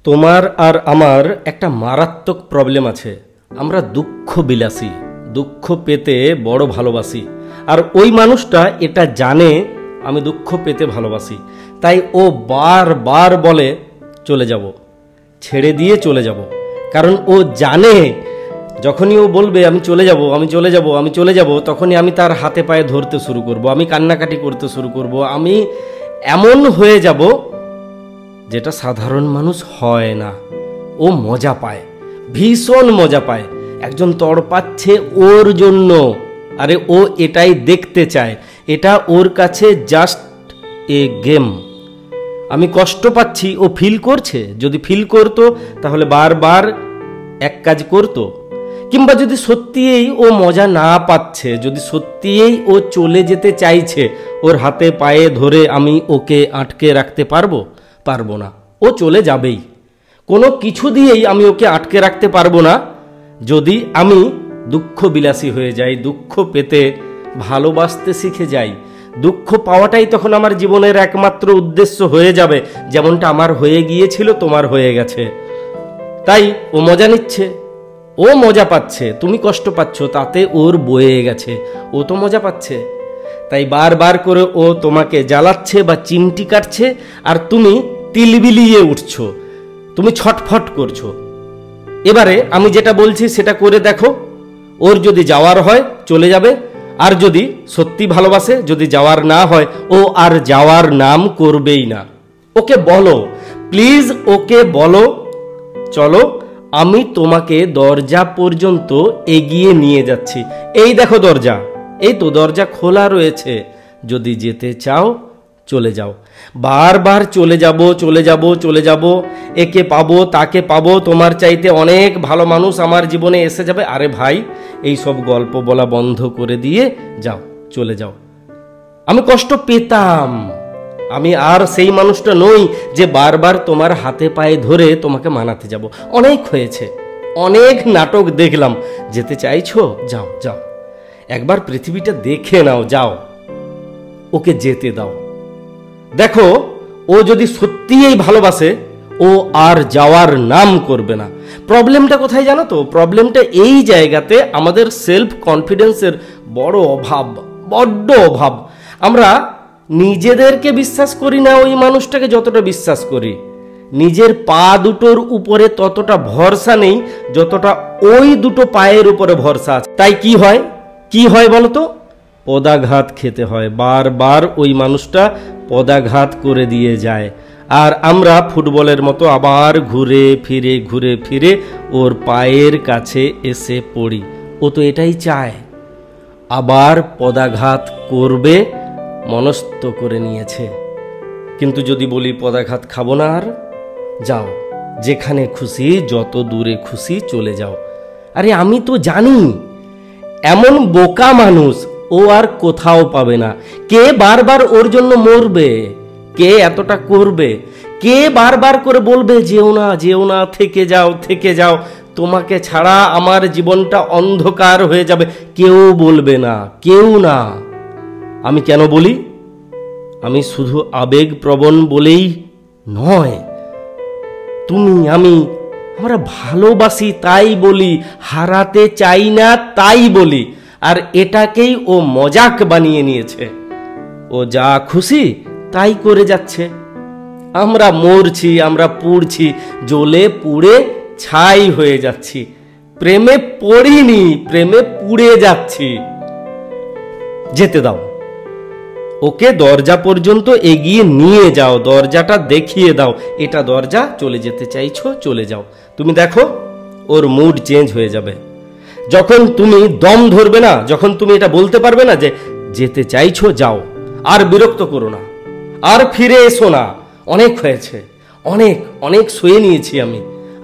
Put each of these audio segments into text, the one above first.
তোমার আর আমার একটা মারাত্মক প্রবলেম আছে। আমরা দুঃখ বিলাসী, দুঃখ পেতে বড় ভালোবাসি। আর ওই মানুষটা এটা জানে আমি দুঃখ পেতে ভালোবাসি, তাই ও বারবার বলে চলে যাব, ছেড়ে দিয়ে চলে যাব। কারণ ও জানে যখনই ও বলবে আমি চলে যাব, আমি চলে যাব, আমি চলে যাব, তখনই আমি তার হাতে পায়ে ধরতে শুরু করব, আমি কান্নাকাটি করতে শুরু করব, আমি এমন হয়ে যাব যেটা সাধারণ মানুষ হয় না। ও মজা পায়, ভীষণ মজা পায়। একজন তড়পাচ্ছে ওর জন্য, আরে ও এটাই দেখতে চায়। এটা ওর কাছে জাস্ট এ গেম। আমি কষ্ট পাচ্ছি, ও ফিল করছে। যদি ফিল করতো তাহলে বারবার এক কাজ করতো। কিংবা যদি সত্যিই ও মজা না পাচ্ছে, যদি সত্যিই ও চলে যেতে চাইছে, ওর হাতে পায়ে ধরে আমি ওকে আটকে রাখতে পারবো? পারবো না। ও চলে যাবেই। কোনো কিছু দিয়েই আমি ওকে আটকে রাখতে পারবো না। যদি আমি দুঃখ বিলাসী হয়ে যাই, দুঃখ পেতে ভালোবাসতে শিখে যাই, দুঃখ পাওয়াটাই তখন আমার জীবনের একমাত্র উদ্দেশ্য হয়ে যাবে, যেমনটা আমার হয়ে গিয়েছিল, তোমার হয়ে গেছে। তাই ও মজা নিচ্ছে, ও মজা পাচ্ছে, তুমি কষ্ট পাচ্ছ, তাতে ওর বয়ে গেছে, ও তো মজা পাচ্ছে। তাই বারবার করে ও তোমাকে জ্বালাচ্ছে বা চিমটি কাটছে, আর তুমি তিলবিলিয়ে উঠছো, তুমি ছটফট করছো। এবারে আমি যেটা বলছি সেটা করে দেখো। ওর যদি যাওয়ার হয় চলে যাবে, আর যদি সত্যি ভালোবাসে, যদি যাওয়ার না হয়, ও আর যাওয়ার নাম করবেই না। ওকে বলো, প্লিজ ওকে বলো, চলো আমি তোমাকে দরজা পর্যন্ত এগিয়ে নিয়ে যাচ্ছি। এই দেখো দরজা, এই তো দরজা খোলা রয়েছে। যদি যেতে চাও চলে যাও। বারবার চলে যাব, চলে যাব, চলে যাব, একে পাবো, তাকে পাবো, তোমার চাইতে অনেক ভালো মানুষ আমার জীবনে এসে যাবে। আরে ভাই, এই সব গল্প বলা বন্ধ করে দিয়ে যাও, চলে যাও। আমি কষ্ট পেতাম, আমি আর সেই মানুষটা নই যে বারবার তোমার হাতে পায়ে ধরে তোমাকে মানাতে যাব। অনেক হয়েছে, অনেক নাটক দেখলাম। যেতে চাইছো যাও, যাও, একবার পৃথিবীটা দেখে নাও, যাও, ওকে যেতে দাও। দেখো, ও যদি সত্যিই ভালোবাসে, ও আর যাওয়ার নাম করবে না। প্রবলেমটা কোথায় জানো তো? প্রবলেমটা এই জায়গাতে আমাদের সেলফ কনফিডেন্সের বড় অভাব, বড্ড অভাব। আমরা নিজেদেরকে বিশ্বাস করি না ওই মানুষটাকে যতটা বিশ্বাস করি। নিজের পা দুটোর উপরে ততটা ভরসা নেই যতটা ওই দুটো পায়ের উপরে ভরসা আছে। তাই কি হয়, কি হয় বলো তো? পদাঘাত খেতে হয়। বারবার ওই মানুষটা পদাঘাত করে দিয়ে যায়, আর আমরা ফুটবলের মতো আবার ঘুরে ফিরে ওর পায়ের কাছে এসে পড়ি। ও তো এটাই চায়, আবার পদাঘাত করবে, মনস্থ করে নিয়েছে। কিন্তু যদি বলি পদাঘাত খাবো না, আর যাও, যেখানে খুশি, যত দূরে খুশি চলে যাও। আরে আমি তো জানি এমন বোকা মানুষ ও আর কোথাও পাবে না। কে বারবার ওর জন্য মরবে? কে এতটা করবে? কে বারবার করে বলবে যেও না, যেও না, থেকে যাও, থেকে যাও, তোমাকে ছাড়া আমার জীবনটা অন্ধকার হয়ে যাবে? কেউ বলবে না, কেউ না। আমি কেন বলি? আমি শুধু আবেগপ্রবণ বলেই নয়, তুমি আমরা ভালোবাসি তাই বলি, হারাতে চাই না তাই বলি। আর এটাকেই ও মজাক বানিয়ে নিয়েছে। ও যা খুশি তাই করে যাচ্ছে। আমরা মরছি, আমরা পুড়ছি, জ্বলে পুড়ে ছাই হয়ে যাচ্ছি। প্রেমে পড়িনি, প্রেমে পুড়ে যাচ্ছি। যেতে দাও, ওকে দরজা পর্যন্ত এগিয়ে নিয়ে যাও, দরজাটা দেখিয়ে দাও, এটা দরজা, চলে যেতে চাইছো চলে যাও। তুমি দেখো ওর মুড চেঞ্জ হয়ে যাবে। যখন তুমি দম ধরবে না, যখন তুমি এটা বলতে পারবে না যে যেতে চাইছো যাও, আর বিরক্ত করো না, আর ফিরে এসো না, অনেক হয়েছে, অনেক অনেক সয়ে নিয়েছি আমি,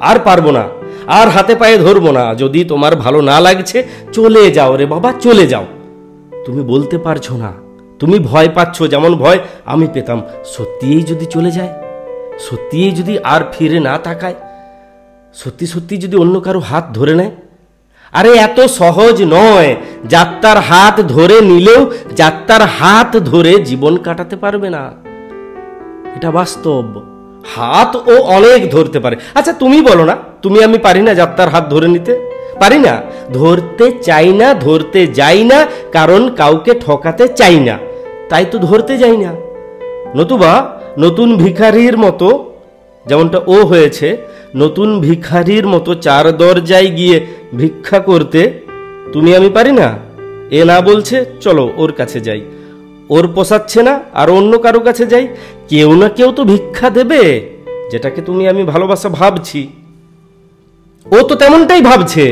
আর পারবো না, আর হাতে পায়ে ধরবো না। যদি তোমার ভালো না লাগছে চলে যাও রে বাবা, চলে যাও। তুমি বলতে পারছো না, তুমি ভয় পাচ্ছ, যেমন ভয় আমি পেতাম। সত্যিই যদি চলে যায়, সত্যিই যদি আর ফিরে না তাকায়, সত্যি সত্যি যদি অন্য কারো হাত ধরে নেয়, আরে এত সহজ নয়। যাত্রার হাত ধরে নিলেও যাত্রার হাত ধরে জীবন কাটাতে পারবে না, এটা বাস্তব। হাত ও অনেক ধরতে পারে। আচ্ছা তুমি বলো না, তুমি আমি পারি না যাত্রার হাত ধরে নিতে? পারি না, ধরতে চাই না, ধরতে যাই না, কারণ কাউকে ঠকাতে চাই না, তাই তো ধরতে যাই না। নতুবা নতুন ভিখারির মতো, যেমনটা ও হয়েছে, নতুন ভিখারির মতো চার দরজায় গিয়ে ভিক্ষা করতে তুমি আমি পারি না? এ না বলছে, চলো ওর কাছে যাই, ওর পোষাচ্ছে না আর অন্য কারো কাছে যাই, কেউ না কেউ তো ভিক্ষা দেবে, যেটাকে তুমি আমি ভালোবাসা ভাবছি। ও তো তেমনটাই ভাবছে।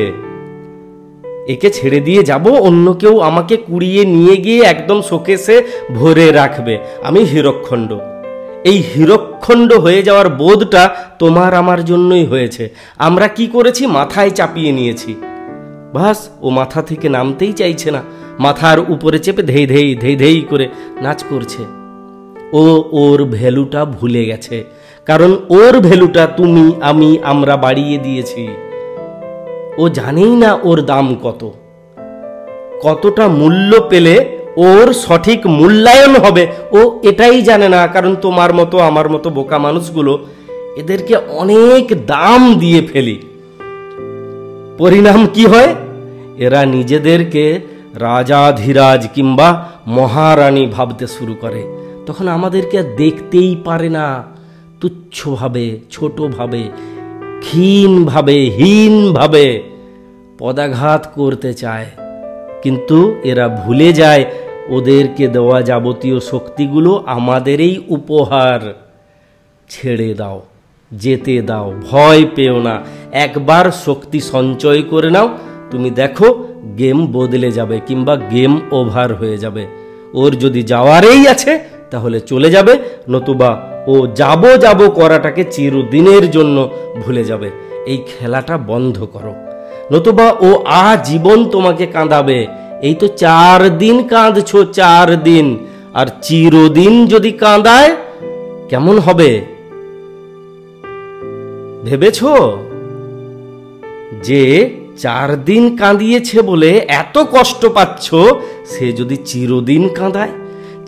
একে ছেড়ে দিয়ে যাব, অন্য কেউ আমাকে কুড়িয়ে নিয়ে গিয়ে একদম শোকেসে ভরে রাখবে, আমি হীরকখণ্ড। এই হীরকখণ্ড হয়ে যাওয়ার বোধটা তোমার আমার জন্যই হয়েছে। আমরা কি করেছি, মাথায় চাপিয়ে নিয়েছি। বাস, ও মাথা থেকে নামতেই চাইছে না, মাথার উপরে চেপে ধেই ধেই ধেই ধেই করে নাচ করছে। ও ওর ভ্যালুটা ভুলে গেছে, কারণ ওর ভ্যালুটা তুমি আমি আমরা বাড়িয়ে দিয়েছি। ও জানেই না ওর দাম কত, কতটা মূল্য পেলে ওর সঠিক মূল্যায়ন হবে, ও এটাই জানে না। কারণ তোমার মতো আমার মতো বোকা মানুষগুলো এদেরকে অনেক দাম দিয়ে ফেলি। পরিণাম কি হয়, এরা নিজেদেরকে রাজাধিরাজ কিংবা মহারানী ভাবতে শুরু করে। তখন আমাদেরকে দেখতেই পারে না, তুচ্ছভাবে, ছোটভাবে, ক্ষীণভাবে, হীনভাবে পদাঘাত করতে চায়। কিন্তু এরা ভুলে যায় ওদেরকে দেওয়া যাবতীয় শক্তিগুলো আমাদেরই উপহার। ছেড়ে দাও, যেতে দাও, ভয় পেও না। একবার শক্তি সঞ্চয় করে নাও, তুমি দেখো গেম বদলে যাবে কিংবা গেম ওভার হয়ে যাবে। ওর যদি যাওয়ারই আছে তাহলে চলে যাবে, নতুবা ও যাব যাব করাটাকে চিরদিনের জন্য ভুলে যাবে। এই খেলাটা বন্ধ করো, নতুবা ও আজীবন তোমাকে কাঁদাবে। এই তো 4 দিন কাঁদছো, 4 দিন, আর চিরদিন যদি কাঁদায় কেমন হবে ভেবেছো? যে 4 দিন কাঁদিয়েছে বলে এত কষ্ট পাচ্ছ, সে যদি চিরদিন কাঁদায়,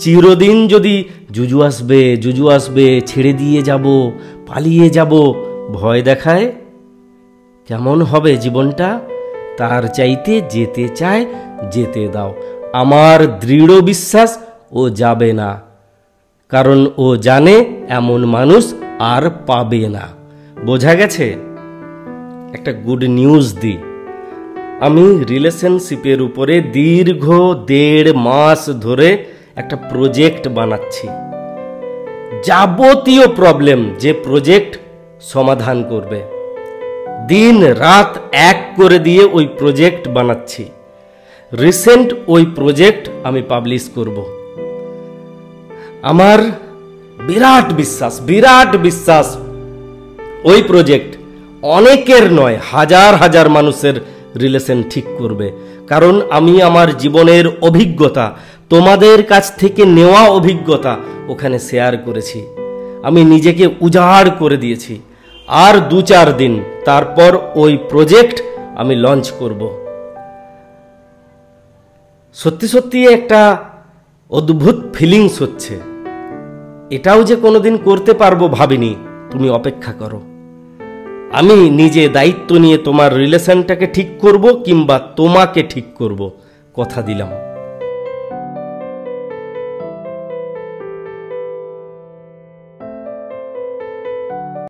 চিরদিন যদি জুজু আসবে, জুজু আসবে, ছেড়ে দিয়ে যাব, পালিয়ে যাব ভয় দেখায়, কেমন হবে জীবনটা? তার চাইতে যেতে চায়, যেতে দাও। আমার দৃঢ় বিশ্বাস ও যাবে না, কারণ ও জানে এমন মানুষ আর পাবে না। বোঝা গেছে? একটা গুড নিউজ দিই, আমি রিলেশনশিপের উপরে দীর্ঘ 1.5 মাস ধরে একটা প্রজেক্ট বানাচ্ছি। যাবতীয় প্রবলেম যে প্রজেক্ট সমাধান করবে, দিন রাত এক করে দিয়ে ওই প্রজেক্ট বানাচ্ছি। রিসেন্ট ওই প্রজেক্ট আমি পাবলিশ করব। আমার বিরাট বিশ্বাস ওই প্রজেক্ট অনেকের নয়, হাজার হাজার মানুষের রিলেশন ঠিক করবে। কারণ আমি আমার জীবনের অভিজ্ঞতা, তোমাদের কাছ থেকে নেওয়া অভিজ্ঞতা ওখানে শেয়ার করেছি। আমি নিজেকে উজাড় করে দিয়েছি। আর 2-4 দিন তারপর ওই প্রজেক্ট আমি লঞ্চ করব। সত্যি সত্যি একটা অদ্ভুত ফিলিংস হচ্ছে। এটাও যে কোনোদিন করতে পারবো ভাবিনি। তুমি অপেক্ষা করো, আমি নিজে দায়িত্ব নিয়ে তোমার রিলেশনটাকে ঠিক করব, কিংবা তোমাকে ঠিক করব, কথা দিলাম।